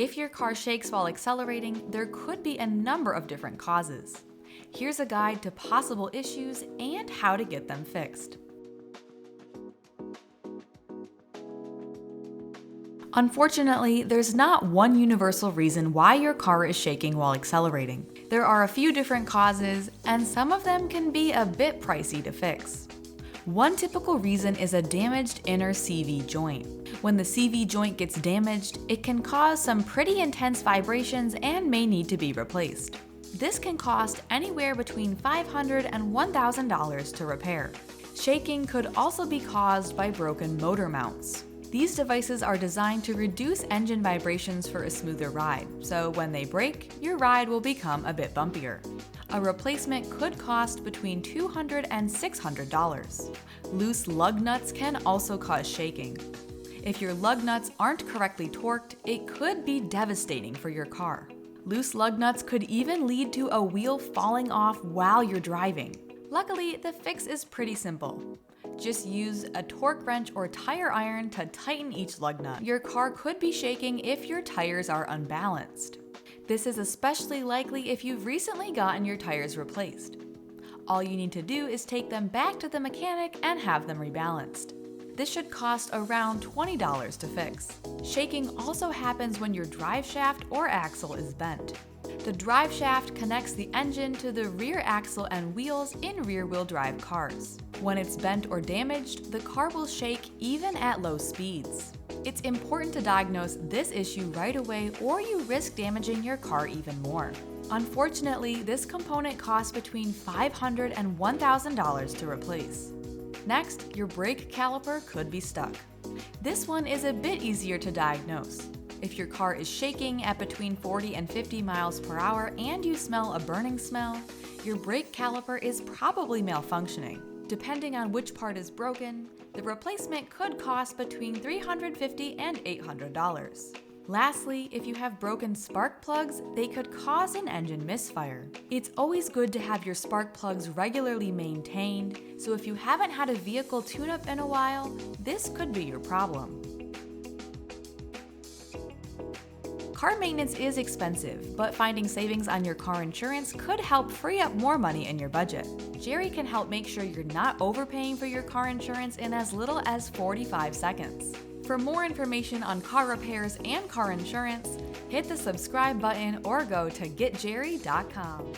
If your car shakes while accelerating, there could be a number of different causes. Here's a guide to possible issues and how to get them fixed. Unfortunately, there's not one universal reason why your car is shaking while accelerating. There are a few different causes, and some of them can be a bit pricey to fix. One typical reason is a damaged inner CV joint. When the CV joint gets damaged, it can cause some pretty intense vibrations and may need to be replaced. This can cost anywhere between $500 and $1,000 to repair. Shaking could also be caused by broken motor mounts. These devices are designed to reduce engine vibrations for a smoother ride, so when they break, your ride will become a bit bumpier. A replacement could cost between $200 and $600. Loose lug nuts can also cause shaking. If your lug nuts aren't correctly torqued, it could be devastating for your car. Loose lug nuts could even lead to a wheel falling off while you're driving. Luckily, the fix is pretty simple. Just use a torque wrench or tire iron to tighten each lug nut. Your car could be shaking if your tires are unbalanced. This is especially likely if you've recently gotten your tires replaced. All you need to do is take them back to the mechanic and have them rebalanced. This should cost around $20 to fix. Shaking also happens when your drive shaft or axle is bent. The drive shaft connects the engine to the rear axle and wheels in rear-wheel drive cars. When it's bent or damaged, the car will shake even at low speeds. It's important to diagnose this issue right away or you risk damaging your car even more. Unfortunately, this component costs between $500 and $1,000 to replace. Next, your brake caliper could be stuck. This one is a bit easier to diagnose. If your car is shaking at between 40 and 50 miles per hour and you smell a burning smell, your brake caliper is probably malfunctioning. Depending on which part is broken, the replacement could cost between $350 and $800. Lastly, if you have broken spark plugs, they could cause an engine misfire. It's always good to have your spark plugs regularly maintained, so if you haven't had a vehicle tune-up in a while, this could be your problem. Car maintenance is expensive, but finding savings on your car insurance could help free up more money in your budget. Jerry can help make sure you're not overpaying for your car insurance in as little as 45 seconds. For more information on car repairs and car insurance, hit the subscribe button or go to getjerry.com.